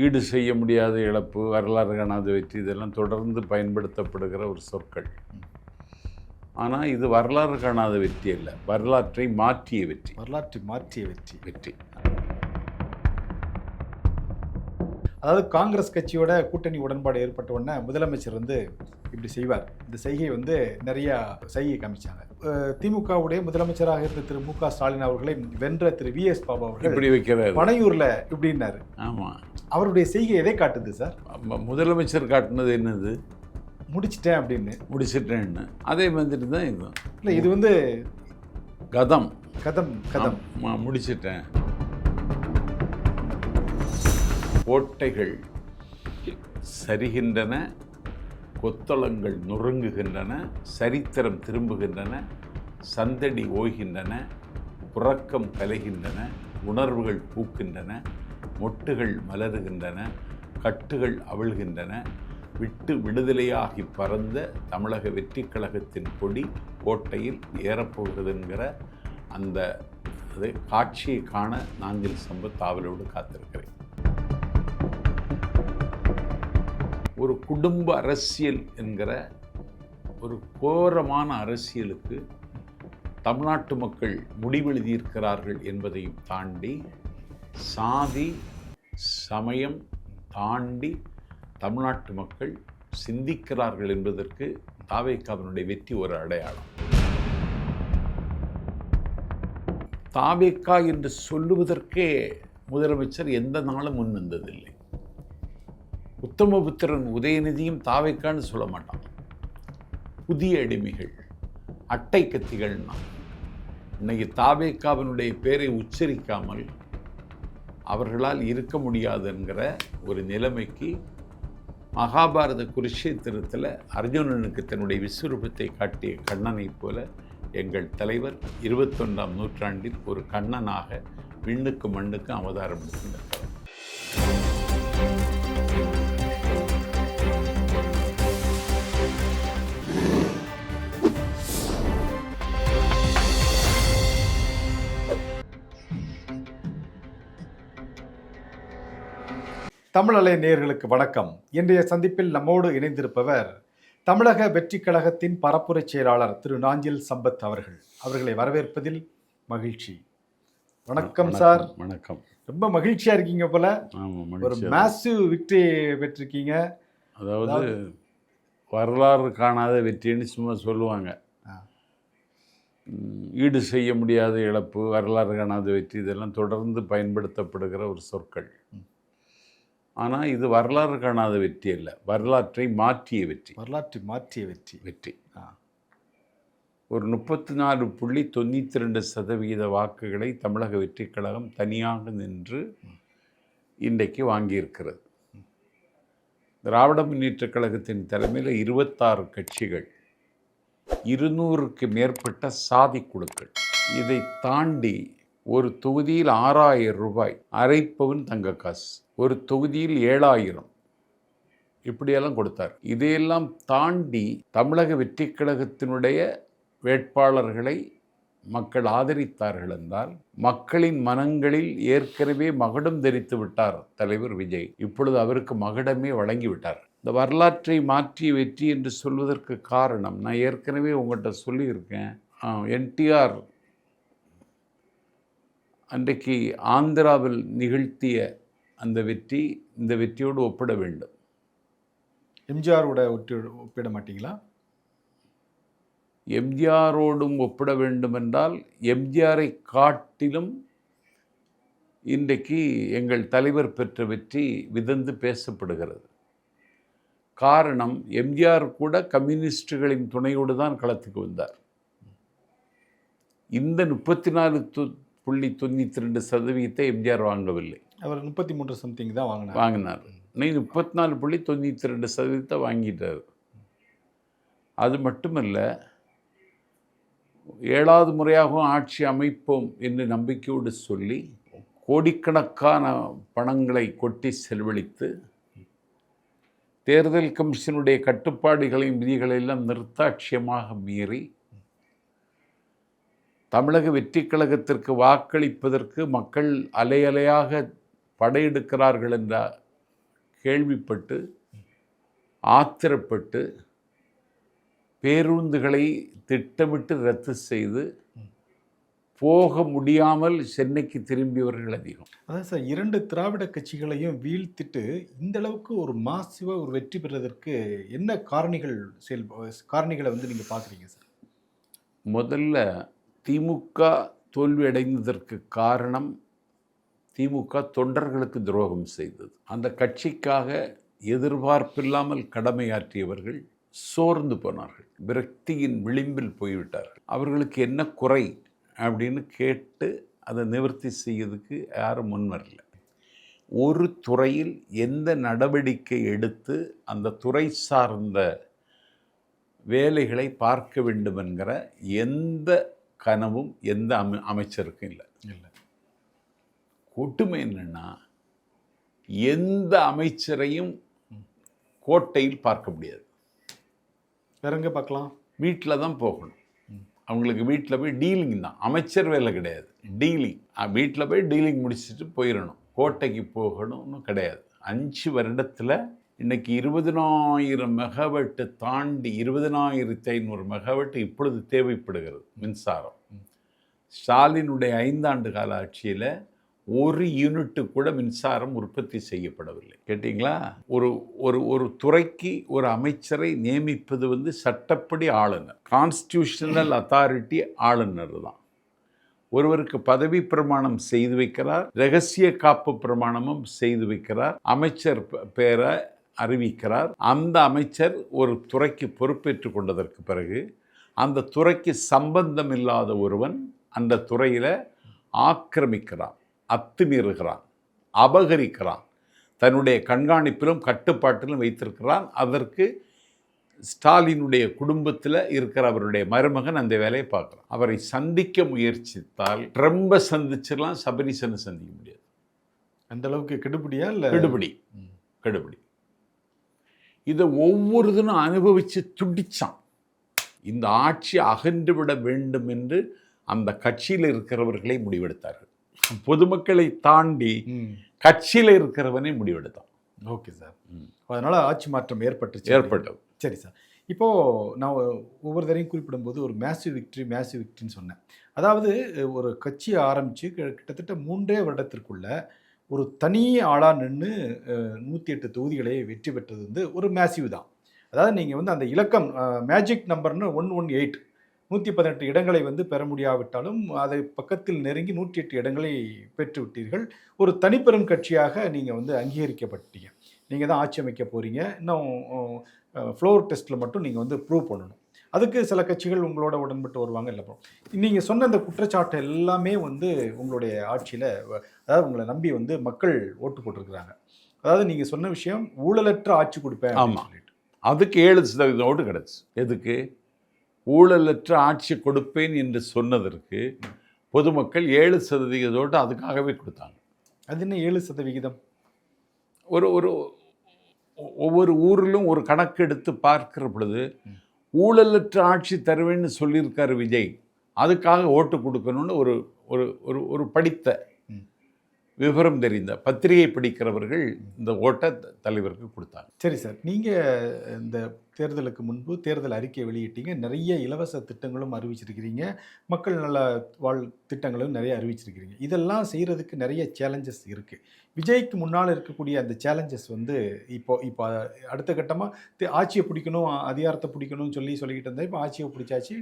ஈடு செய்ய முடியாத இழப்பு, வரலாறு காணாத வெற்றி, இதெல்லாம் தொடர்ந்து பயன்படுத்தப்படுகிற ஒரு சொற்கள். ஆனால் இது வரலாறு காணாத வெற்றி அல்ல, வரலாற்றை மாற்றிய வெற்றி. வரலாற்றை மாற்றிய வெற்றி. வெற்றி. அதாவது காங்கிரஸ் கட்சியோட கூட்டணி உடன்பாடு ஏற்பட்ட உடனே முதலமைச்சர் இப்படி செய்வார். இந்த செய்கை நிறைய செய்கை காமிச்சாங்க. திமுகவுடைய முதலமைச்சராக இருந்த திரு மு.க. ஸ்டாலின் அவர்களை வென்ற திரு வி.எஸ். பாபு அவர்கள் இப்படி வைக்கிறார் பனையூர்ல இப்படின்னாரு. ஆமாம், அவருடைய செய்கை எதை காட்டுது சார்? முதலமைச்சர் காட்டுனது என்னது? முடிச்சிட்டேன் அப்படின்னு. முடிச்சிட்டேன்னு அதே மாதிரி தான் இது. இல்லை, இது கதம் கதம் கதம் முடிச்சிட்டேன். கோட்டைகள் சரிகின்றன, கொத்தளங்கள் நொறுங்குகின்றன, சரித்திரம் திரும்புகின்றன, சந்தடி ஓய்கின்றன, உறக்கம் கலைகின்றன, உணர்வுகள் பூக்கின்றன, மொட்டுகள் மலருகின்றன, கட்டுகள் அவிழ்கின்றன, விட்டு விடுதலையாகி பறந்த தமிழக வெற்றி கழகத்தின் கொடி கோட்டையில் ஏறப்போகிறது என்கிற அந்த காட்சியை காண நாஞ்சில் சம்பத் ஆவலோடு காத்திருக்கிறேன். ஒரு குடும்ப அரசியல் என்கிற ஒரு கோரமான அரசியலுக்கு தமிழ்நாட்டு மக்கள் முடிவெழுதியிருக்கிறார்கள் என்பதையும் தாண்டி, சாதி சமயம் தாண்டி தமிழ்நாட்டு மக்கள் சிந்திக்கிறார்கள் என்பதற்கு தாவேகாவினுடைய வெற்றி ஒரு அடையாளம். தாவேகா என்று சொல்லுவதற்கே முதலமைச்சர் எந்த நாளும் முன் வந்ததில்லை. உத்தமபுத்திரன் உதயநிதியும் தாவேக்கான்னு சொல்ல மாட்டான். புதிய அடிமைகள், அட்டை கத்திகள்னா. இன்னைக்கு தாவேக்காவினுடைய பேரை உச்சரிக்காமல் அவர்களால் இருக்க முடியாது என்கிற ஒரு நிலைமைக்கு மகாபாரத குருஷேத்திரத்தில் அர்ஜுனனுக்கு தன்னுடைய விஸ்வரூபத்தை காட்டிய கண்ணனைப் போல எங்கள் தலைவர் 21ஆம் நூற்றாண்டில் ஒரு கண்ணனாக விண்ணுக்கு மண்ணுக்கு அவதாரம் எடுக்கின்றார். தமிழலை நேயர்களுக்கு வணக்கம். இன்றைய சந்திப்பில் நம்மோடு இணைந்திருப்பவர் தமிழக வெற்றி கழகத்தின் பரப்புரை செயலாளர் திரு நாஞ்சில் சம்பத் அவர்கள். அவர்களை வரவேற்பதில் மகிழ்ச்சி. வணக்கம் சார். வணக்கம். ரொம்ப மகிழ்ச்சியா இருக்கீங்க போல. ஒரு மேசிவ் விக்டரி பெற்றிருக்கீங்க. அதாவது வரலாறு காணாத வெற்றின்னு சும்மா சொல்லுவாங்க. ஈடு செய்ய முடியாத இழப்பு, வரலாறு காணாத வெற்றி, இதெல்லாம் தொடர்ந்து பயன்படுத்தப்படுகிற ஒரு சொற்கள். ஆனால் இது வரலாறு காணாத வெற்றி அல்ல, வரலாற்றை மாற்றிய வெற்றி. வரலாற்றை மாற்றிய வெற்றி. வெற்றி. ஒரு 34.92% வாக்குகளை தமிழக வெற்றி கழகம் தனியாக நின்று இன்றைக்கு வாங்கியிருக்கிறது. திராவிட முன்னேற்ற கழகத்தின் தலைமையில் 26 கட்சிகள், 200க்கு மேற்பட்ட சாதி குழுக்கள், இதை தாண்டி ஒரு தொகுதியில் 6000 ரூபாய், அரை பவுன் தங்க காசு, ஒரு தொகுதியில் 7000, இப்படியெல்லாம் கொடுத்தார். இதையெல்லாம் தாண்டி தமிழக வெற்றி கழகத்தினுடைய வேட்பாளர்களை மக்கள் ஆதரித்தார்கள் என்றால், மக்களின் மனங்களில் ஏற்கனவே மகுடம் தரித்து விட்டார் தலைவர் விஜய். இப்பொழுது அவருக்கு மகுடமே வழங்கிவிட்டார். இந்த வரலாற்றை மாற்றிய வெற்றி என்று சொல்வதற்கு காரணம், நான் ஏற்கனவே உங்கள்கிட்ட சொல்லியிருக்கேன். என்டிஆர் அன்றைக்கு ஆந்திராவில் நிகழ்த்திய அந்த வெற்றி இந்த வெற்றியோடு ஒப்பிட வேண்டும். எம்ஜிஆரோட ஒப்பிட மாட்டீங்களா? எம்ஜிஆரோடும் ஒப்பிட வேண்டும் என்றால், எம்ஜிஆரை காட்டிலும் இன்றைக்கு எங்கள் தலைவர் பெற்ற வெற்றி விதந்து பேசப்படுகிறது. காரணம், எம்ஜிஆர் கூட கம்யூனிஸ்டுகளின் துணையோடு தான் களத்துக்கு வந்தார். இந்த 34.92% எம்ஜிஆர் வாங்கவில்லை. அவர் 33 சம்திங் தான் வாங்கினார். 34.92% வாங்கிட்டார். அது மட்டுமல்ல, 7வது முறையாகவும் ஆட்சி அமைப்போம் என்று நம்பிக்கையோடு சொல்லி கோடிக்கணக்கான பணங்களை கொட்டி செலவழித்து தேர்தல் கமிஷனுடைய கட்டுப்பாடுகளையும் விதிகளெல்லாம் நிறுத்தாட்சியமாக மீறி தமிழக வெற்றி கழகத்திற்கு வாக்களிப்பதற்கு மக்கள் அலையலையாக படையெடுக்கிறார்கள் என்ற கேள்விப்பட்டு ஆத்திரப்பட்டு பேருந்துகளை திட்டமிட்டு ரத்து செய்து போக முடியாமல் சென்னைக்கு திரும்பியவர்கள் அதிகம். அதான் சார், 2 திராவிட கட்சிகளையும் வீழ்த்திட்டு இந்த அளவுக்கு ஒரு மாசிவா ஒரு வெற்றி பெறுவதற்கு என்ன காரணிகளை வந்து நீங்க பார்க்குறீங்க சார்? முதல்ல திமுக தோல்வி அடைந்ததற்கு காரணம் திமுக தொண்டர்களுக்கு துரோகம் செய்தது. அந்த கட்சிக்காக எதிர்பார்ப்பில்லாமல் கடமையாற்றியவர்கள் சோர்ந்து போனார்கள், விரக்தியின் விளிம்பில் போய்விட்டார்கள். அவர்களுக்கு என்ன குறை அப்படின்னு கேட்டு அதை நிவர்த்தி செய்யறதுக்கு யாரும் முன்வரல. ஒரு துறையில் எந்த நடவடிக்கை எடுத்து அந்த துறை சார்ந்த வேலைகளை பார்க்க வேண்டும் என்கிற எந்த கனவும் எந்த அமைச்சருக்கும் இல்லை. கொடுமை என்னன்னா, எந்த அமைச்சரையும் கோட்டையில் பார்க்க முடியாது. வேற எங்கே பார்க்கலாம்? வீட்டில் தான் போகணும். அவங்களுக்கு வீட்டில் போய் டீலிங் தான், அமைச்சர் வேலை கிடையாது, டீலிங். வீட்டில் போய் டீலிங் முடிச்சுட்டு போயிடணும், கோட்டைக்கு போகணும்னு கிடையாது. 5 வருடத்தில் இன்றைக்கி 20,000 மெகாவாட்டு தாண்டி 20,500 மெகாவாட்டு இப்பொழுது தேவைப்படுகிறது மின்சாரம். ஸ்டாலினுடைய 5 ஆண்டு கால ஆட்சியில் 1 யூனிட்டு கூட மின்சாரம் உற்பத்தி செய்யப்படவில்லை. கேட்டிங்களா? ஒரு துறைக்கு ஒரு அமைச்சரை நியமிப்பது வந்து சட்டப்படி ஆளுநர், கான்ஸ்டியூஷனல் அத்தாரிட்டி ஆளுநர் தான். ஒருவருக்கு பதவி பிரமாணம் செய்து வைக்கிறார், இரகசிய காப்பு பிரமாணமும் செய்து வைக்கிறார், அமைச்சர் பேரை அறிவிக்கிறார். அந்த அமைச்சர் ஒரு துறைக்கு பொறுப்பேற்று கொண்டதற்கு பிறகு அந்த துறைக்கு சம்பந்தம் இல்லாத ஒருவன் அந்த துறையில் ஆக்கிரமிக்கிறான், அத்துமீறுகிறான், அபகரிக்கிறான், தன்னுடைய கண்காணிப்பிலும் கட்டுப்பாட்டிலும் வைத்திருக்கிறான். அதற்கு ஸ்டாலினுடைய குடும்பத்தில் இருக்கிற அவருடைய மருமகன் அந்த வேலையை பார்க்குறான். அவரை சந்திக்க முயற்சித்தால் ட்ரம்பை சந்திச்சிடலாம், சபரீசனை சந்திக்க முடியாது. அந்த அளவுக்கு கெடுபிடியா? இல்லை கெடுபிடி. இதை ஒவ்வொருத்தனும் அனுபவித்து துடிச்சான். இந்த ஆட்சி அகன்று விட வேண்டும் என்று அந்த கட்சியில் இருக்கிறவர்களே முடிவெடுத்தார்கள். பொதுமக்களை தாண்டி கட்சியில் இருக்கிறவனே முடிவெடுத்தான். Okay sir. அதனால் ஆட்சி மாற்றம் ஏற்பட்டது. சரி சார். இப்போது நான் ஒவ்வொரு தரையும் குறிப்பிடும்போது ஒரு மேசிவ் விக்ட்ரின்னு சொன்னேன். அதாவது ஒரு கட்சியை ஆரம்பித்து கிட்டத்தட்ட 3 வருடத்திற்குள்ள ஒரு தனி ஆளாக நின்று 108 தொகுதிகளை வெற்றி பெற்றது வந்து ஒரு மேசிவ் தான். அதாவது நீங்கள் வந்து அந்த இலக்கம் மேஜிக் நம்பர்னு 118 118 இடங்களை வந்து பெற முடியாவிட்டாலும் அதை பக்கத்தில் நெருங்கி 108 இடங்களை பெற்று விட்டீர்கள். ஒரு தனிப்பெரும் கட்சியாக நீங்கள் வந்து அங்கீகரிக்கப்பட்டீங்க. நீங்கள் தான் ஆட்சி அமைக்க போகிறீங்க. இன்னும் ஃப்ளோர் டெஸ்ட்டில் மட்டும் நீங்கள் வந்து ப்ரூவ் பண்ணணும். அதுக்கு சில கட்சிகள் உங்களோட உடன்பட்டு வருவாங்க. இல்லை, நீங்கள் சொன்ன அந்த குற்றச்சாட்டு எல்லாமே வந்து உங்களுடைய ஆட்சியில், அதாவது உங்களை நம்பி வந்து மக்கள் ஓட்டு போட்டிருக்கிறாங்க. அதாவது நீங்கள் சொன்ன விஷயம் ஊழலற்ற ஆட்சி கொடுப்பேன். ஆமாம், அதுக்கு 7% ஓட்டு கிடச்சி. எதுக்கு? ஊழலற்ற ஆட்சி கொடுப்பேன் என்று சொன்னதற்கு பொதுமக்கள் 7% ஓட்டு அதுக்காகவே கொடுத்தாங்க. அது என்ன 7%? ஒரு ஒவ்வொரு ஊரிலும் ஒரு கணக்கு எடுத்து பார்க்கிற பொழுது ஊழலற்ற ஆட்சி தருவேன்னு சொல்லியிருக்காரு விஜய், அதுக்காக ஓட்டு கொடுக்கணும்னு ஒரு படித்த விவரம் தெரிந்த பத்திரிகை படிக்கிறவர்கள் இந்த ஓட்டை தலைவருக்கு கொடுத்தாங்க. சரி சார், நீங்கள் இந்த தேர்தலுக்கு முன்பு தேர்தல் அறிக்கையை வெளியிட்டீங்க. நிறைய இலவச திட்டங்களும் அறிவிச்சிருக்கிறீங்க, மக்கள் நல திட்டங்களும் நிறைய அறிவிச்சிருக்கிறீங்க. இதெல்லாம் செய்கிறதுக்கு நிறைய சேலஞ்சஸ் இருக்குது. விஜய்க்கு முன்னால் இருக்கக்கூடிய அந்த சேலஞ்சஸ் வந்து இப்போ அடுத்த கட்டமாக ஆட்சியை பிடிக்கணும், அதிகாரத்தை பிடிக்கணும்னு சொல்லிக்கிட்டு இருந்தேன். இப்போ ஆட்சியை பிடிச்சாச்சு,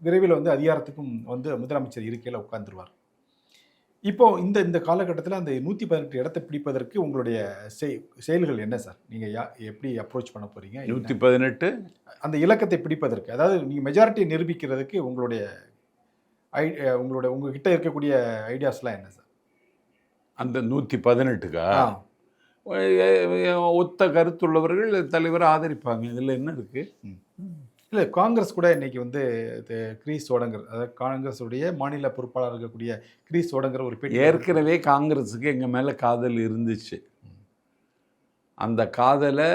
விரைவில் வந்து அதிகாரத்துக்கும் வந்து முதலமைச்சர் இருக்கையில் உட்காந்துருவார். இப்போது இந்த காலகட்டத்தில் அந்த 118 இடத்தை பிடிப்பதற்கு உங்களுடைய செயல்கள் என்ன சார்? நீங்கள் எப்படி அப்ரோச் பண்ண போகிறீங்க? 118 அந்த இலக்கத்தை பிடிப்பதற்கு, அதாவது நீங்கள் மெஜாரிட்டியை நிரூபிக்கிறதுக்கு உங்ககிட்ட இருக்கக்கூடிய ஐடியாஸ்லாம் என்ன சார்? அந்த 118க்கா ஒத்த கருத்துள்ளவர்கள் தலைவரை ஆதரிப்பாங்க. இதில் என்ன இருக்குது? இல்லை, காங்கிரஸ் கூட இன்றைக்கி வந்து கிரீஸ் சோடங்கர், அதாவது காங்கிரஸுடைய மாநில பொறுப்பாளர் இருக்கக்கூடிய கிரீஸ் சோடங்கர் ஒரு பேட்டி. ஏற்கனவே காங்கிரஸுக்கு எங்கள் மேலே காதல் இருந்துச்சு. அந்த காதலை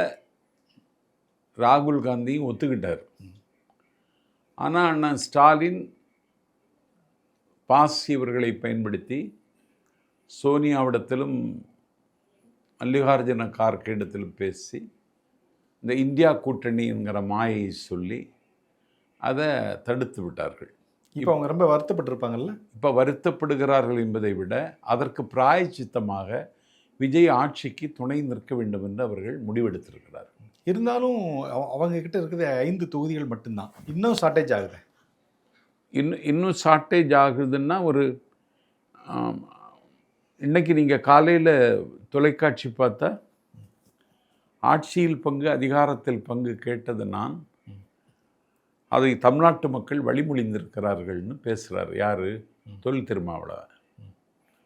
ராகுல் காந்தியும் ஒத்துக்கிட்டார். ஆனால் அண்ணன் ஸ்டாலின் பாஸ் இவர்களை பயன்படுத்தி சோனியாவிடத்திலும் மல்லிகார்ஜுன கார்கே இடத்தில் பேசி இந்த இந்தியா கூட்டணிங்கிற மாயை சொல்லி அதை தடுத்து விட்டார்கள். இப்போ அவங்க ரொம்ப வருத்தப்பட்டிருப்பாங்கல்ல. இப்போ வருத்தப்படுகிறார்கள் என்பதை விட அதற்கு பிராயச்சித்தமாக விஜய் ஆட்சிக்கு துணை நிற்க வேண்டும் என்று அவர்கள் முடிவெடுத்திருக்கிறார்கள். இருந்தாலும் அவங்க கிட்ட இருக்கிறது 5 தொகுதிகள் மட்டும்தான். இன்னும் ஷார்ட்டேஜ் ஆகுது. இன்னும் ஷார்ட்டேஜ் ஆகுதுன்னா ஒரு இன்னைக்கு நீங்கள் காலையில் தொலைக்காட்சி பார்த்தா ஆட்சியில் பங்கு அதிகாரத்தில் பங்கு கேட்டது நான், அதை தமிழ்நாட்டு மக்கள் வழிமொழிந்திருக்கிறார்கள்னு பேசுகிறார். யார்? தொல் திருமாவளவன்.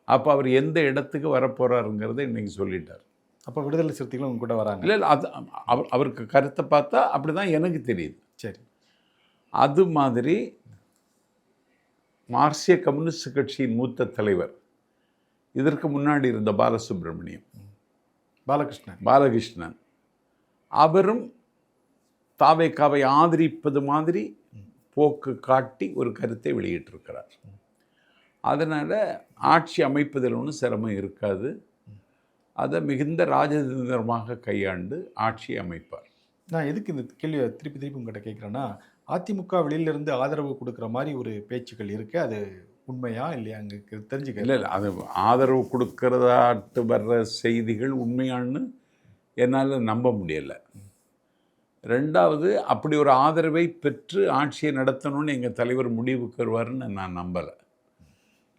அப்போ அவர் எந்த இடத்துக்கு வரப்போகிறாருங்கிறத இன்னைக்கு சொல்லிட்டார். அப்போ விடுதலை சிறுத்தைகளும் கூட வராங்க. இல்லை அது அவருக்கு கருத்தை பார்த்தா அப்படி தான் எனக்கு தெரியுது. சரி. அது மாதிரி மார்க்சிய கம்யூனிஸ்ட் கட்சியின் மூத்த தலைவர், இதற்கு முன்னாடி இருந்த பாலகிருஷ்ணன், அவரும் தாவேக்காவை ஆதரிப்பது மாதிரி போக்கு காட்டி ஒரு கருத்தை வெளியிட்டிருக்கிறார். அதனால் ஆட்சி அமைப்பதில் ஒன்றும் சிரமம் இருக்காது. அதை மிகுந்த ராஜதந்திரமாக கையாண்டு ஆட்சியை அமைப்பார். நான் எதுக்கு இந்த கேள்வியை திருப்பி உங்கள்கிட்ட கேட்குறேன்னா, அதிமுக வெளியிலிருந்து ஆதரவு கொடுக்குற மாதிரி ஒரு பேச்சுக்கள் இருக்குது. அது உண்மையா இல்லையா அங்கே தெரிஞ்சுக்க? இல்லை, அது ஆதரவு கொடுக்கறதாட்டு வர்ற செய்திகள் உண்மையான்னு என்னால் நம்ப முடியலை. ரெண்டாவது, அப்படி ஒரு ஆதரவை பெற்று ஆட்சியை நடத்தணும்னு எங்கள் தலைவர் முடிவுக்கு வருவார்னு நான் நம்பலை.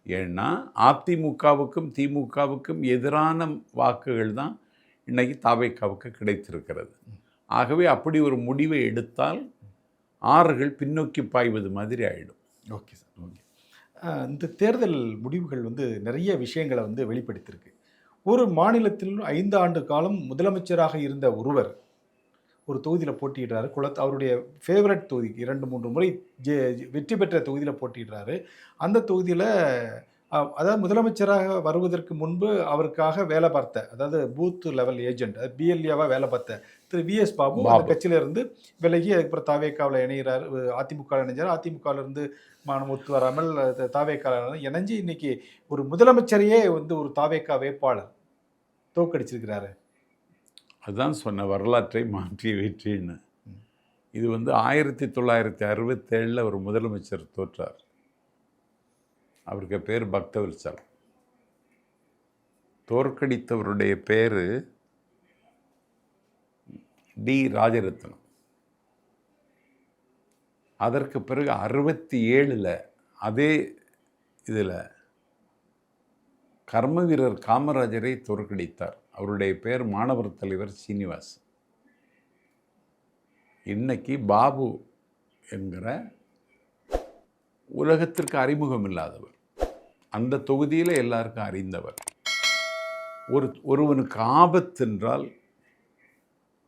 ஏன்னா அதிமுகவுக்கும் திமுகவுக்கும் எதிரான வாக்குகள் தான் இன்றைக்கி தாவேக்காவுக்கு கிடைத்திருக்கிறது. ஆகவே அப்படி ஒரு முடிவை எடுத்தால் ஆறுகள் பின்னோக்கி பாய்வது மாதிரி ஆகிடும். Okay sir, okay. இந்த தேர்தல் முடிவுகள் நிறைய விஷயங்களை வெளிப்படுத்தியிருக்கு. ஒரு மாநிலத்தில் 5 ஆண்டு காலம் முதலமைச்சராக இருந்த ஒருவர் ஒரு தொகுதியில் போட்டியிடுறாரு. அவருடைய ஃபேவரட் தொகுதிக்கு 2-3 முறை வெற்றி பெற்ற தொகுதியில் போட்டியிடுறாரு. அந்த தொகுதியில் அதாவது முதலமைச்சராக வருவதற்கு முன்பு அவருக்காக வேலை பார்த்த, அதாவது பூத் லெவல் ஏஜென்ட், பிஎல்ஏவாக வேலை பார்த்த திரு விஎஸ் பாபு அந்த கட்சியிலேருந்து விலகி அதுக்கப்புறம் தாவேக்காவில் இணைகிறார். அதிமுகவில் இணைஞ்சார். அதிமுகவிலேருந்து ஒத்து வராமல் தாவேக்காவில் இணைஞ்சு இன்னைக்கு ஒரு முதலமைச்சரையே ஒரு தாவேக்கா வேட்பாளர் தோற்கடிச்சிருக்கிறாரு. அதுதான் சொன்ன வரலாற்றை மாற்றிய வெற்றின்னு. இது 1967 ஒரு முதலமைச்சர் தோற்றார். அவருக்கு பேர் பக்தவத்சல். தோற்கடித்தவருடைய பேர் டி ராஜரத்னம். அதற்கு பிறகு 67 அதே இதில் கர்ம வீரர் காமராஜரை தோற்கடித்தார். அவருடைய பேர் மாணவர் தலைவர் சீனிவாஸ். இன்னைக்கு பாபு என்கிற உலகத்திற்கு அறிமுகம் இல்லாதவர், அந்த தொகுதியில் எல்லாருக்கும் அறிந்தவர், ஒருவனுக்கு ஆபத்து என்றால்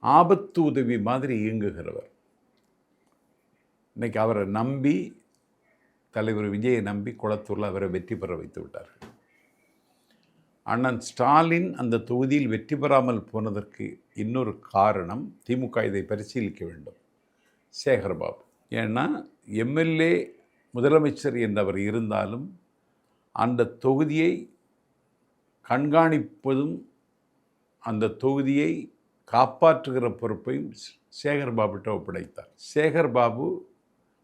ஆபத்து உதவி மாதிரி இயங்குகிறவர். இன்னைக்கு அவரை நம்பி, தலைவர் விஜயை நம்பி குளத்தூரில் அவரை வெற்றி பெற வைத்து விட்டார்கள். அண்ணன் ஸ்டாலின் அந்த தொகுதியில் வெற்றி பெறாமல் போனதற்கு இன்னொரு காரணம், திமுக இதை பரிசீலிக்க வேண்டும், சேகர்பாபு. ஏன்னா எம்எல்ஏ முதலமைச்சர் என்றவர் இருந்தாலும் அந்த தொகுதியை கண்காணிப்பதும் அந்த தொகுதியை காப்பாற்றுகிற பொறுப்பையும் சேகர்பாபுட்ட ஒப்படைத்தார். சேகர்பாபு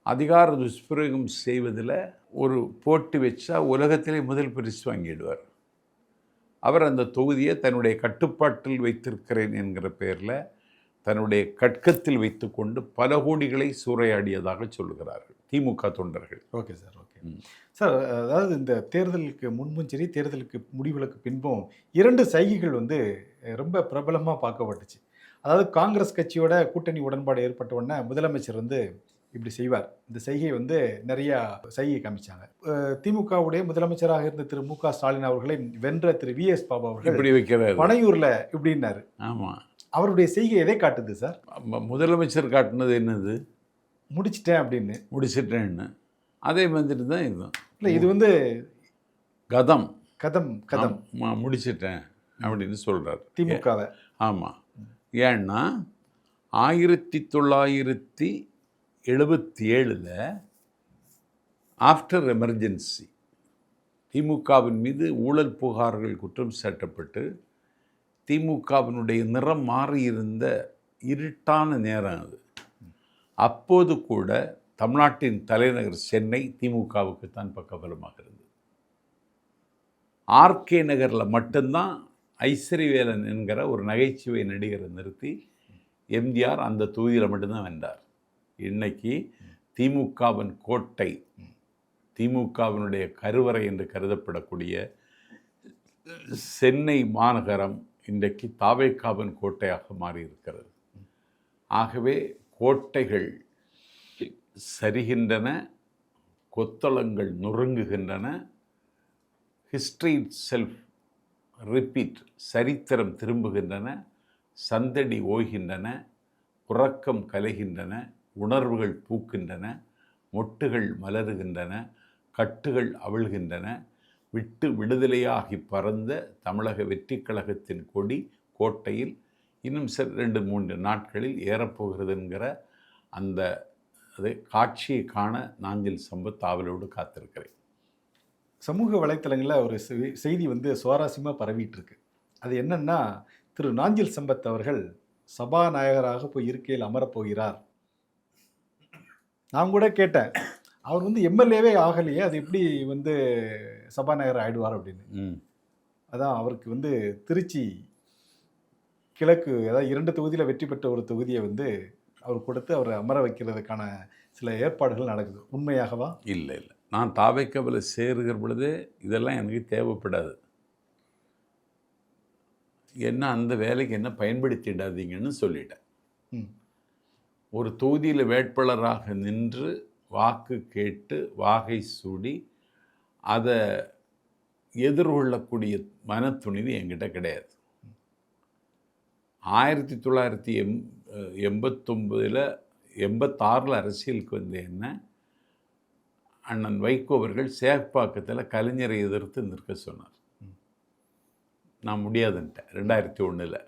அதிகார துஷ்பிரயோகம் செய்வதில் ஒரு போட்டி வச்சா உலகத்திலே முதல் பரிசு வாங்கிடுவார். அவர் அந்த தொகுதியை தன்னுடைய கட்டுப்பாட்டில் வைத்திருக்கிறேன் என்கிற பெயரில் தன்னுடைய கட்கத்தில் வைத்துக்கொண்டு பல கோடிகளை சூறையாடியதாக சொல்லுகிறார்கள் திமுக தொண்டர்கள். Okay sir, okay sir. அதாவது இந்த தேர்தலுக்கு முன்பும் சரி, தேர்தலுக்கு முடிவுகளுக்கு பின்பும் 2 சைகைகள் ரொம்ப பிரபலமாக பார்க்கப்பட்டுச்சு. அதாவது காங்கிரஸ் கட்சியோட கூட்டணி உடன்பாடு ஏற்பட்ட உடனே முதலமைச்சர் இப்படி செய்வார். இந்த செய்கை நிறையா சைகை காமிச்சாங்க. திமுகவுடைய முதலமைச்சராக இருந்த திரு மு க ஸ்டாலின் அவர்களை வென்ற திரு விஎஸ் பாபு அவர்கள் இப்படி வைக்கிறார், பனையூரில் இப்படின்னாரு. ஆமாம், அவருடைய செய்கை எதை காட்டுது சார்? முதலமைச்சர் காட்டினது என்னது? முடிச்சிட்டேன் அப்படின்னு. முடிச்சிட்டேன்னு அதே மாதிரி தான் இதுதான். இல்லை, இது கதம் கதம் கதம் முடிச்சிட்டேன் அப்படின்னு சொல்கிறார் திமுகவை. ஆமாம், ஏன்னா 1977 ஆஃப்டர் எமர்ஜென்சி திமுகவின் மீது ஊழல் புகார்கள் குற்றம் சாட்டப்பட்டு திமுகவினுடைய நிறம் மாறியிருந்த இருட்டான நேரம் அது. அப்போது கூட தமிழ்நாட்டின் தலைநகர் சென்னை திமுகவுக்கு தான் பக்கபலமாக இருந்தது. ஆர்கே நகரில் மட்டும்தான் ஐஸ்வரிவேலன் என்கிற ஒரு நகைச்சுவை நடிகரை நிறுத்தி எம்ஜிஆர் அந்த தொகுதியில் மட்டும்தான் வென்றார். இன்னைக்கு திமுகவின் கோட்டை, திமுகவினுடைய கருவறை என்று கருதப்படக்கூடிய சென்னை மாநகரம் இன்றைக்கு தாவேக்காவின் கோட்டையாக மாறியிருக்கிறது. ஆகவே கோட்டைகள் சரிகின்றன, கொத்தளங்கள் நொறுங்குகின்றன. ஹிஸ்ட்ரி செல்ஃப் ரிப்பீட், சரித்திரம் திரும்புகின்றன, சந்தடி ஓய்கின்றன, உறக்கம் கலைகின்றன, உணர்வுகள் பூக்கின்றன, மொட்டுகள் மலருகின்றன, கட்டுகள் அவிழ்கின்றன. விட்டு விடுதலையாகி பறந்த தமிழக வெற்றிக் கழகத்தின் கொடி கோட்டையில் இன்னும் 2-3 நாட்களில் ஏறப்போகிறது என்கிற அந்த காட்சியை காண நாஞ்சில் சம்பத் ஆவலோடு காத்திருக்கிறேன். சமூக வலைத்தளங்களில் ஒரு செய்தி சுவாரஸ்யமாக பரவிட்டு இருக்கு. அது என்னன்னா, திரு நாஞ்சில் சம்பத் அவர்கள் சபாநாயகராக போய் இருக்கையில் அமரப்போகிறார். நான் கூட கேட்டேன், அவர் எம்எல்ஏவே ஆகலையே, அது எப்படி சபாநாயகர் ஆயிடுவார் அப்படின்னு. அதான் அவருக்கு திருச்சி கிழக்கு, அதாவது 2 தொகுதியில் வெற்றி பெற்ற ஒரு தொகுதியை அவர் கொடுத்து அவரை அமர வைக்கிறதுக்கான சில ஏற்பாடுகள் நடக்குது. உண்மையாகவா? இல்லை, நான் தாவேக்காவில் சேருகிற பொழுதே இதெல்லாம் எனக்கு தேவைப்படாது, என்ன அந்த வேலைக்கு என்ன பயன்படுத்திடாதீங்கன்னு சொல்லிட்டேன். ஒரு தொகுதியில் வேட்பாளராக நின்று வாக்கு கேட்டு வாகை சூடி அதை எதிர்கொள்ளக்கூடிய மனத்துணிவு என்கிட்ட கிடையாது. 1989 86 அரசியலுக்கு என்ன அண்ணன் வைகோ அவர்கள் சேப்பாக்கத்தில் கலைஞரை எதிர்த்து நிற்க சொன்னார். நான் முடியாதுன்ட்டேன் 2001.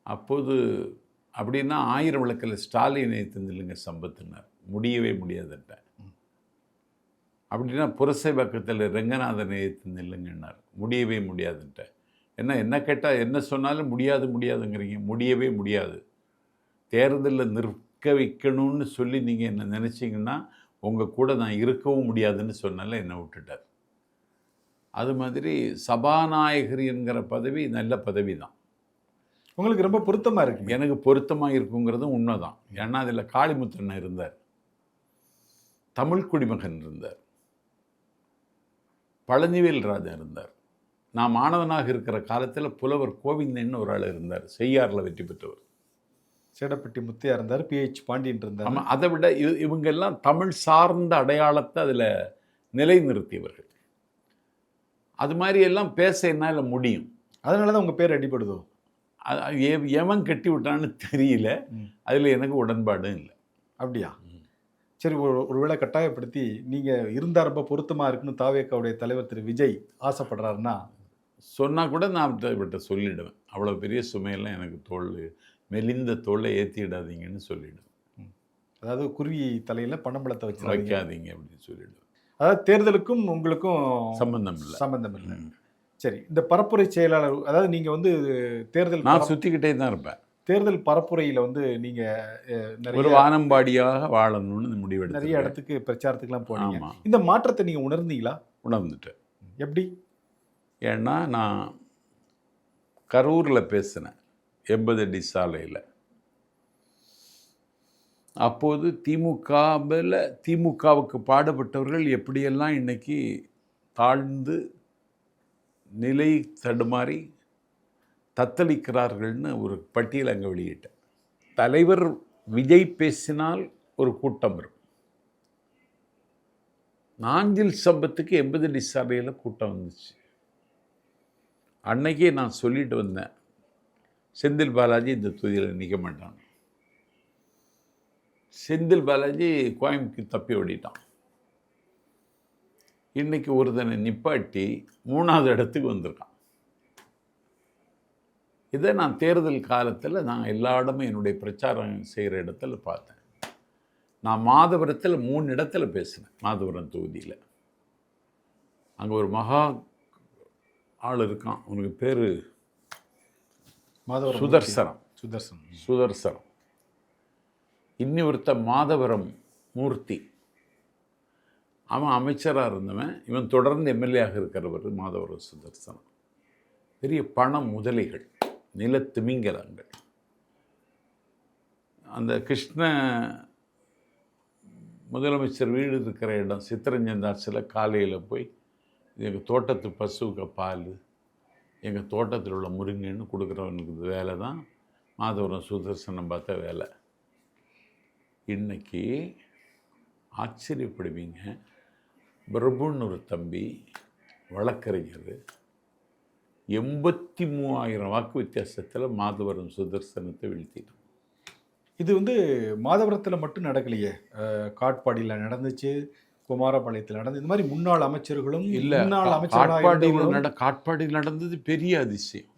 அப்போது அப்படின்னா 1000 விளக்கில் ஸ்டாலினை நில்லுங்க சம்பத்தினார், முடியவே முடியாதுன்ட்டேன். அப்படின்னா புரசை பக்கத்தில் ரெங்கநாதனை நில்லுங்கன்னார், முடியவே முடியாதுன்ட்டேன். என்ன கேட்டால் என்ன சொன்னாலும் முடியாதுங்கிறீங்க, முடியவே முடியாது. தேர்தலில் நிற்க வைக்கணும்னு சொல்லி நீங்கள் என்ன நினச்சிங்கன்னா உங்கள் கூட நான் இருக்கவும் முடியாதுன்னு சொன்னால என்னை விட்டுட்டார். அது மாதிரி சபாநாயகர் என்கிற பதவி நல்ல பதவி தான், உங்களுக்கு ரொம்ப பொருத்தமாக இருக்கு. எனக்கு பொருத்தமாக இருக்குங்கிறதும் உண்மை தான். ஏன்னா அதில் காளிமுத்திரன் இருந்தார், தமிழ் குடிமகன் இருந்தார், பழனிவேல் ராஜா இருந்தார். நான் மாணவனாக இருக்கிற காலத்தில் புலவர் கோவிந்தன்னு ஒரு ஆள் இருந்தார், செய்யாறில் வெற்றி பெற்றவர். சேடப்பட்டி முத்தையா இருந்தார், PH பாண்டியன் இருந்தார். ஆமாம், அதை விட இவங்கெல்லாம் தமிழ் சார்ந்த அடையாளத்தை அதில் நிலைநிறுத்தியவர்கள். அது மாதிரி எல்லாம் பேச என்னால் முடியும். அதனால தான் உங்கள் பேர் அடிபடுதோ? எவன் கட்டி விட்டான்னு தெரியல, அதில் எனக்கு உடன்பாடும் இல்லை. அப்படியா? சரி, ஒருவேளை கட்டாயப்படுத்தி நீங்கள் இருந்தால் ரொம்ப பொருத்தமாக இருக்குன்னு தாவேக்காவுடைய தலைவர் திரு விஜய் ஆசைப்படுறாருன்னா சொன்னால் கூட நான் விட்ட சொல்லிவிடுவேன். அவ்வளோ பெரிய சுமையெல்லாம் எனக்கு மெலிந்த தோலை ஏற்றிடாதீங்கன்னு சொல்லிவிடுவேன். அதாவது குருவி தலையில் பணம்பழத்தை வச்சு வைக்காதீங்க அப்படின்னு சொல்லிவிடுவேன். அதாவது தேர்தலுக்கும் உங்களுக்கும் சம்பந்தம் இல்லை. சரி, இந்த பரப்புரை செயலாளர், அதாவது நீங்கள் தேர்தல் நான் சுற்றிக்கிட்டே தான் இருப்பேன். தேர்தல் பரப்புரையில் நீங்கள் ஒரு வானம்பாடியாக வாழணும்னு முடிவெடுத்து நிறைய இடத்துக்கு பிரச்சாரத்துக்குலாம் போனீங்க. இந்த மாற்றத்தை நீங்கள் உணர்ந்தீங்களா? உணர்ந்துட்டேன். எப்படி? ஏன்னா நான் கரூரில் பேசினேன் 80 அடி சாலையில். அப்போது திமுகவுக்கு பாடுபட்டவர்கள் எப்படியெல்லாம் இன்னைக்கு தாழ்ந்து நிலை தடுமாறி தத்தளிக்கிறார்கள்னு ஒரு பட்டியல் அங்கே வெளியிட்டேன். தலைவர் விஜய் பேசினால் ஒரு கூட்டம் வரும். நாஞ்சில் சம்பத்துக்கு 80 அடி சாலையில் கூட்டம் வந்துச்சு. அன்னைக்கே நான் சொல்லிட்டு வந்தேன், செந்தில் பாலாஜி இந்த தொகுதியில் நிற்க மாட்டான். செந்தில் பாலாஜி கோயம்புத்தூர் தப்பி ஓடிட்டான். இன்னைக்கு ஒருத்தனை நிப்பாட்டி 3வது இடத்துக்கு வந்திருக்கான். இதை நான் தேர்தல் காலத்தில் நான் எல்லா இடமும் என்னுடைய பிரச்சாரம் செய்கிற இடத்துல பார்த்தேன். நான் மாதவரத்தில் 3 இடத்துல பேசினேன். மாதவரம் தொகுதியில் அங்கே ஒரு மகா ஆள் இருக்கான், உனக்கு பேர் மாதவரம் சுதர்சனம். சுதர்சனம். சுதர்சனம். இன்னொருத்த மாதவரம் மூர்த்தி, அவன் அமைச்சராக இருந்தவன், இவன் தொடர்ந்து எம்எல்ஏயாக இருக்கிறவர் மாதவரம் சுதர்சனம். பெரிய பண முதலைகள், நில திமிங்கலங்கள். அந்த கிருஷ்ண முதலமைச்சர் வீடு இருக்கிற இடம் சித்திரஞ்சந்தாசில் காலையில் போய் எங்கள் தோட்டத்து பசுவுக்கு பால், எங்கள் தோட்டத்தில் உள்ள முருங்கன்னு கொடுக்குறவனுக்கு வேலை தான் மாதவரம் சுதர்சனம் பார்த்த வேலை. இன்றைக்கி ஆச்சரியப்படுவீங்க, பிரபுன்னு ஒரு தம்பி வழக்கறிஞர் 83,000 வாக்கு வித்தியாசத்தில் மாதவரம் சுதர்சனத்தை வீழ்த்திட்டான். இது வந்து மாதவரத்தில் மட்டும் நடக்கலையே, காட்பாடியில் நடந்துச்சு, குமாரபாளையத்தில் நடந்தது. இந்த மாதிரி முன்னாள் அமைச்சர்களும் இல்லை, காட்பாடியில் நடந்தது பெரிய அதிசயம்.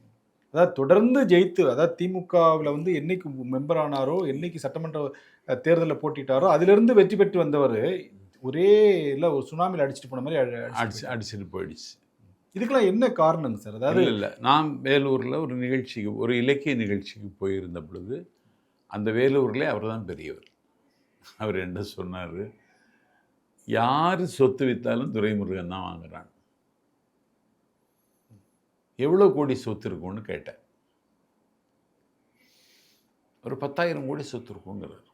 அதாவது தொடர்ந்து ஜெயித்து, அதாவது திமுகவில் வந்து என்னைக்கு மெம்பர் ஆனாரோ, என்னைக்கு சட்டமன்ற தேர்தலில் போட்டிட்டாரோ அதிலிருந்து வெற்றி பெற்று வந்தவர் ஒரே இல்லை ஒரு சுனாமியில் அடிச்சுட்டு போன மாதிரி அடிச்சுட்டு போயிடுச்சு. இதுக்கெல்லாம் என்ன காரணங்க சார்? அதாவது இல்லை, நான் வேலூரில் ஒரு நிகழ்ச்சிக்கு, ஒரு இலக்கிய நிகழ்ச்சிக்கு போயிருந்த பொழுது அந்த வேலூரில் அவர் தான் பெரியவர். அவர் என்ன சொன்னார், யார் சொத்து விற்றாலும் துரைமுருகன் தான் வாங்குறான். எவ்வளோ கோடி சொத்து இருக்கும்னு கேட்டேன். ஒரு 10,000 கோடி சொத்து இருக்குங்கிறார்.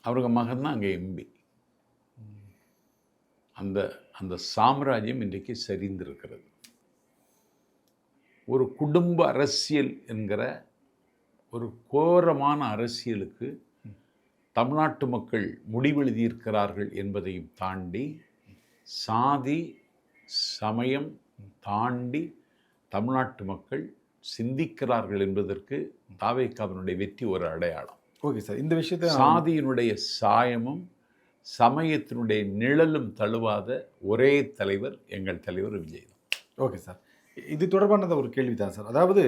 அவருக்கு மகன் தான் அங்கே எம்பி. அந்த அந்த சாம்ராஜ்யம் இன்றைக்கு சரிந்திருக்கிறது. ஒரு குடும்ப அரசியல் என்கிற ஒரு கோரமான அரசியலுக்கு தமிழ்நாட்டு மக்கள் முடிவெழுதியிருக்கிறார்கள் என்பதையும் தாண்டி, சாதி சமயம் தாண்டி தமிழ்நாட்டு மக்கள் சிந்திக்கிறார்கள் என்பதற்கு தாவேகாவினுடைய வெற்றி ஒரு அடையாளம். ஓகே சார், இந்த விஷயத்தை சாதியினுடைய சாயமும் சமயத்தினுடைய நிழலும் தழுவாத ஒரே தலைவர் எங்கள் தலைவர் விஜய் தான். ஓகே சார், இது தொடர்பானது ஒரு கேள்வி தான் சார். அதாவது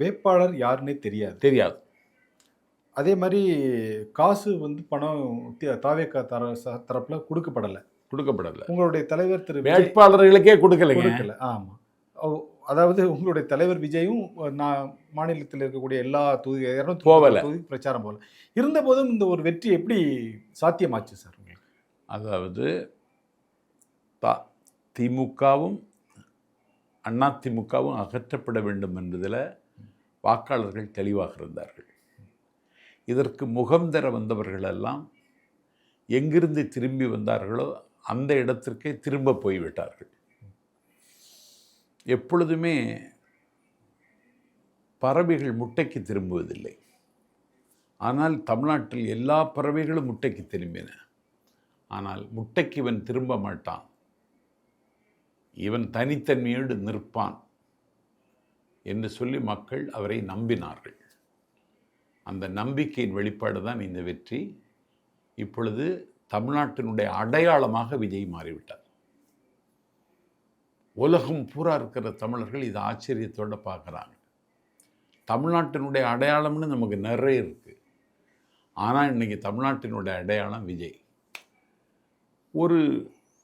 வேட்பாளர் யாருன்னே தெரியாது. அதே மாதிரி காசு வந்து பணம் தாவேகா தரப்புல கொடுக்கப்படலை. உங்களுடைய தலைவர் திரு வேட்பாளர்களுக்கே கொடுக்கல. ஆமாம், அதாவது உங்களுடைய தலைவர் விஜயும் நான் மாநிலத்தில் இருக்கக்கூடிய எல்லா தொகுதி 200 தொகுதி பிரச்சாரம் போகல. இருந்த போதும் இந்த ஒரு வெற்றி எப்படி சாத்தியமாச்சு சார் உங்களுக்கு? அதாவது திமுகவும் அதிமுகவும் அகற்றப்பட வேண்டும் என்பதில் வாக்காளர்கள் தெளிவாக இருந்தார்கள். இதற்கு முகம் தர வந்தவர்களெல்லாம் எங்கிருந்து திரும்பி வந்தார்களோ அந்த இடத்திற்கே திரும்ப போய்விட்டார்கள். எப்பொழுதுமே பறவைகள் முட்டைக்கு திரும்புவதில்லை. ஆனால் தமிழ்நாட்டில் எல்லா பறவைகளும் முட்டைக்கு திரும்பின. ஆனால் முட்டைக்கு இவன் திரும்ப மாட்டான், இவன் தனித்தன்மையோடு நிற்பான் என்று சொல்லி மக்கள் அவரை நம்பினார்கள். அந்த நம்பிக்கையின் வெளிப்பாடு தான் இந்த வெற்றி. இப்பொழுது தமிழ்நாட்டினுடைய அடையாளமாக விஜய் மாறிவிட்டார். உலகம் பூரா இருக்கிற தமிழர்கள் இதை ஆச்சரியத்தோடு பார்க்குறாங்க. தமிழ்நாட்டினுடைய அடையாளம்னு நமக்கு நிறைய இருக்குது. ஆனால் இன்றைக்கி தமிழ்நாட்டினுடைய அடையாளம் விஜய். ஒரு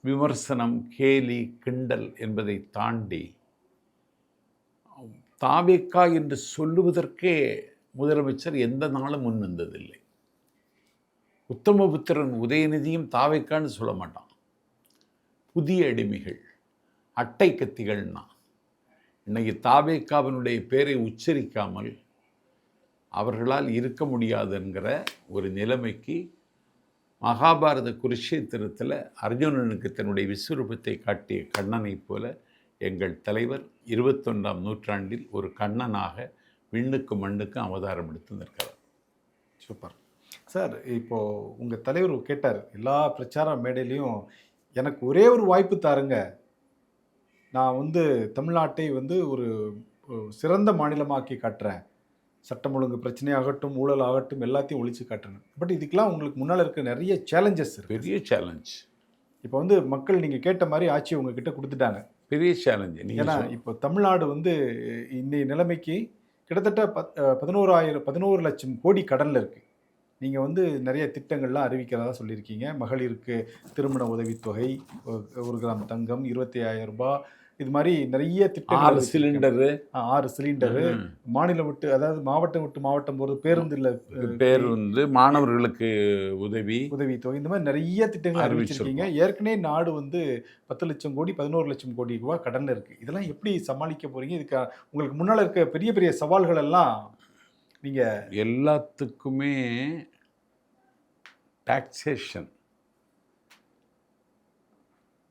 விமர்சனம், கேலி, கிண்டல் என்பதை தாண்டி தாவேகா என்று சொல்லுவதற்கே முதலமைச்சர் எந்த நாளும் முன் வந்ததில்லை. உத்தமபுத்திரன் உதயநிதியும் தாவேக்கான்னு சொல்ல மாட்டான். புதிய அடிமைகள், அட்டை கத்திகள்னா. இன்னைக்கு தாவேக்காவினுடைய பேரை உச்சரிக்காமல் அவர்களால் இருக்க முடியாது என்கிற ஒரு நிலைமைக்கு மகாபாரத குருஷேத்திரத்தில் அர்ஜுனனுக்கு தன்னுடைய விஸ்வரூபத்தை காட்டிய கண்ணனை போல எங்கள் தலைவர் 21ஆம் நூற்றாண்டில் ஒரு கண்ணனாக விண்ணுக்கு மண்ணுக்கும் அவதாரம் எடுத்து நிற்கிறார். Super sir. இப்போது உங்கள் தலைவர் கேட்டார், எல்லா பிரச்சார மேடையிலையும் எனக்கு ஒரே ஒரு வாய்ப்பு தாருங்க, நான் வந்து தமிழ்நாட்டை வந்து ஒரு சிறந்த மாநிலமாக்கி காட்டுறேன், சட்டம் ஒழுங்கு பிரச்சனையாகட்டும், ஊழல் ஆகட்டும், எல்லாத்தையும் ஒழிச்சு காட்டுறேன். பட் இதுக்கெல்லாம் உங்களுக்கு முன்னால் இருக்க நிறைய சேலஞ்சஸ், பெரிய சேலஞ்ச். இப்போ வந்து மக்கள் நீங்கள் கேட்ட மாதிரி ஆட்சி உங்ககிட்ட கொடுத்துட்டாங்க. பெரிய சேலஞ்சு. ஏன்னா இப்போ தமிழ்நாடு வந்து இன்றைய நிலைமைக்கு கிட்டத்தட்ட 11 லட்சம் கோடி கடனில் இருக்குது. நீங்கள் வந்து நிறைய திட்டங்கள்லாம் அறிவிக்கிறதா சொல்லியிருக்கீங்க. மகளிருக்கு திருமண உதவித்தொகை, 1 கிராம் தங்கம், 25,000 ரூபாய், இது மாதிரி நிறைய திட்டங்கள் 6 சிலிண்டரு 6 சிலிண்டரு மாநிலம் விட்டு, அதாவது மாவட்டம் விட்டு மாவட்டம் போகிறது, பேருந்துல பேருந்து, மாணவர்களுக்கு உதவித்தொகை, இந்த மாதிரி நிறைய திட்டங்கள் அறிவிச்சிருக்கீங்க. ஏற்கனவே நாடு வந்து 10 லட்சம் கோடி 11 லட்சம் கோடி ரூபாய் கடன்ல இருக்கு. இதெல்லாம் எப்படி சமாளிக்க போறீங்க? இதுக்கு உங்களுக்கு முன்னால் இருக்க பெரிய பெரிய சவால்கள் எல்லாம் நீங்க எல்லாத்துக்குமே டாக்ஸேஷன்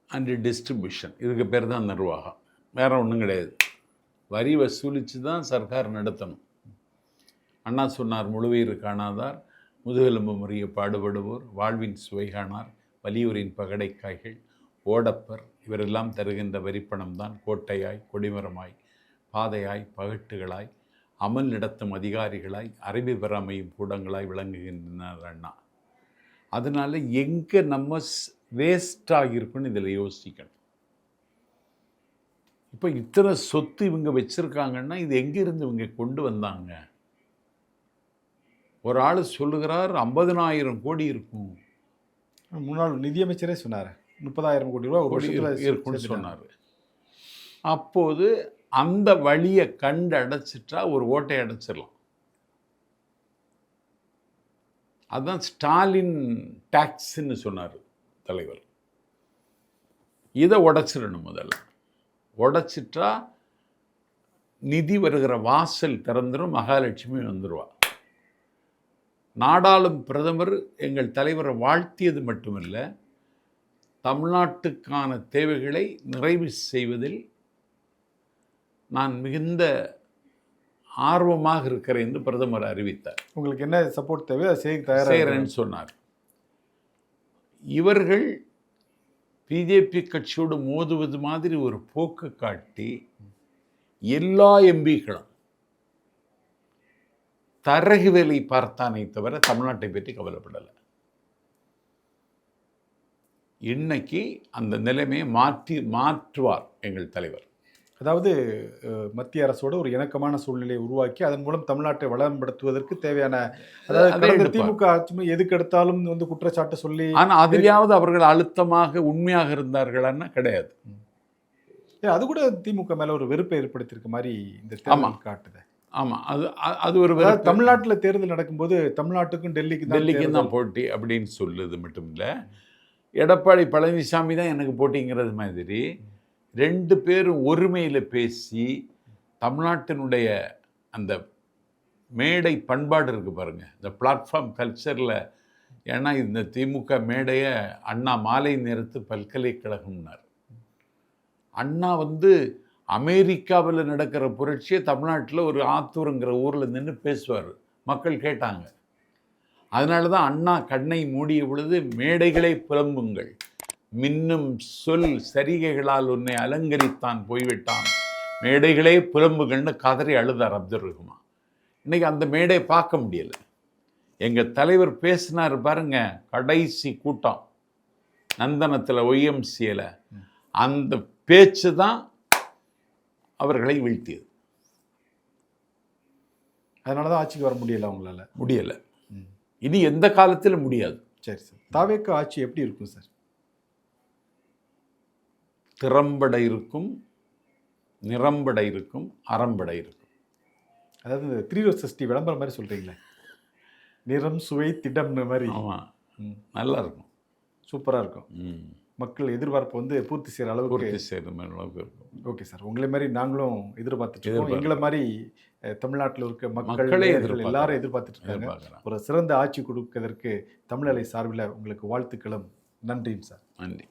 அண்ட் டிஸ்ட்ரிபியூஷன், இதுக்கு பேர் தான் நிர்வாகம், வேற ஒன்றும் கிடையாது. வரி வசூலித்து தான் சர்க்கார் நடத்தணும். அண்ணா சொன்னார், முழுவீர் காணாதார் முதுகெலும்பு முறிய பாடுபடுவோர் வாழ்வின் சுவை காணார் வலியூரின் பகடைக்காய்கள் ஓடப்பர் இவரெல்லாம் தருகின்ற வரிப்பணம் தான் கோட்டையாய் கொடிமரமாய் பாதையாய் பகட்டுகளாய் அமல் நடத்தும் அதிகாரிகளாய் அறிவு பெறாமையும் கூடங்களாய் விளங்குகின்றனர் அண்ணா. அதனால் எங்கே நம்ம வேஸ்ட் ஆகியிருக்குன்னு இதில் யோசிக்கணும். இப்போ இத்தனை சொத்து இவங்க வச்சுருக்காங்கன்னா இது எங்கேருந்து இவங்க கொண்டு வந்தாங்க? ஒரு ஆள் சொல்லுகிறார் 50,000 கோடி இருக்கும். முன்னாள் நிதியமைச்சரே சொன்னார் 30,000 கோடி ரூபாய் ஒரு வருஷத்தில் இருக்குன்னு சொன்னார். அப்போது அந்த வழியை கண்டு அடைச்சிட்டா ஒரு ஓட்டை அடைச்சிடலாம். அதுதான் ஸ்டாலின் டாக்ஸ்ன்னு சொன்னார் தலைவர். இதை உடைச்சிடணும். முதல்ல உடைச்சிட்டா நிதி வருகிற வாசல் திறந்துடும், மகாலட்சுமி வந்துடுவா. நாடாளும் பிரதமர் எங்கள் தலைவரை வாழ்த்தியது மட்டுமல்ல, தமிழ்நாட்டுக்கான தேவைகளை நிறைவு செய்வதில் நான் மிகுந்த ஆர்வமாக இருக்கிறேன் என்று பிரதமர் அறிவித்தார். உங்களுக்கு என்ன சப்போர்ட் தேவை அதை செய்கிறேன்னு சொன்னார். இவர்கள் பிஜேபி கட்சியோடு மோதுவது மாதிரி ஒரு போக்கு காட்டி எல்லா எம்பிக்களும் தரகு வேலை பார்த்தானே தவிர தமிழ்நாட்டை பற்றி கவலைப்படலை. இன்னைக்கு அந்த நிலைமையை மாற்றுவார் எங்கள் தலைவர். அதாவது மத்திய அரசோட ஒரு இணக்கமான சூழ்நிலையை உருவாக்கி அதன் மூலம் தமிழ்நாட்டை வளம்படுத்துவதற்கு தேவையான, அதாவது திமுக ஆட்சி எதுக்கு எடுத்தாலும் வந்து குற்றச்சாட்டு சொல்லி, ஆனால் அதிலாவது அவர்கள் அழுத்தமாக உண்மையாக இருந்தார்களான்னா கிடையாது. அது கூட திமுக மேல ஒரு வெறுப்பை ஏற்படுத்தியிருக்க மாதிரி இந்த தேர்தல் காட்டுது. ஆமாம், அது ஒரு தமிழ்நாட்டில் தேர்தல் நடக்கும்போது தமிழ்நாட்டுக்கும் டெல்லிக்கும் தான் போட்டி அப்படின்னு சொல்லுது மட்டும் இல்லை, எடப்பாடி பழனிசாமி தான் எனக்கு போட்டிங்கிறது மாதிரி 2 பேரும் ஒருமையில் பேசி தமிழ்நாட்டினுடைய அந்த மேடை பண்பாடு இருக்குது பாருங்கள், இந்த பிளாட்ஃபார்ம் கல்ச்சரில். ஏன்னா இந்த திமுக மேடையை அண்ணா மாலை நேரத்து பல்கலைக்கழகம்னார். அண்ணா வந்து அமெரிக்காவில் நடக்கிற புரட்சியை தமிழ்நாட்டில் ஒரு ஆத்தூருங்கிற ஊரில் நின்று பேசுவார், மக்கள் கேட்டாங்க. அதனால தான் அண்ணா கண்ணை மூடிய பொழுது மேடைகளை புலம்புங்கள், மின்னும் சொல் சரிகைகளால் உன்னை அலங்கரித்தான் போய்விட்டான், மேடைகளே புலம்புகள்னு கதறி அழுதார் அப்துல் ரஹ்மான். இன்னைக்கு அந்த மேடையை பார்க்க முடியலை. எங்கள் தலைவர் பேசினார் பாருங்க, கடைசி கூட்டம் நந்தனத்தில் ஒய்எம்சியில், அந்த பேச்சு தான் அவர்களை வீழ்த்தியது. அதனால தான் ஆட்சிக்கு வர முடியலை, அவங்களால முடியலை. இனி எந்த காலத்தில் முடியாது. சரி சார், தாவேக்கா ஆட்சி எப்படி இருக்கும் சார்? திறம்பட இருக்கும், நிறம்பட இருக்கும், அறம்பட இருக்கும். அதாவது 360 விளம்பரம் மாதிரி சொல்கிறீங்களே, நிறம் சுவை திடம்னு மாதிரி. ஆமாம், நல்லா இருக்கும், சூப்பராக இருக்கும். மக்கள் எதிர்பார்ப்பு வந்து பூர்த்தி செய்கிற அளவுக்கு இருக்கும். ஓகே சார், உங்களை மாதிரி நாங்களும் எதிர்பார்த்துட்டு, எங்களை மாதிரி தமிழ்நாட்டில் இருக்க மக்கள் எல்லாரும் எதிர்பார்த்துட்டு இருக்காங்க. ஒரு சிறந்த ஆட்சி கொடுப்பதற்கு தமிழலை சார்பில் உங்களுக்கு வாழ்த்துக்களும் நன்றியும் சார். நன்றி.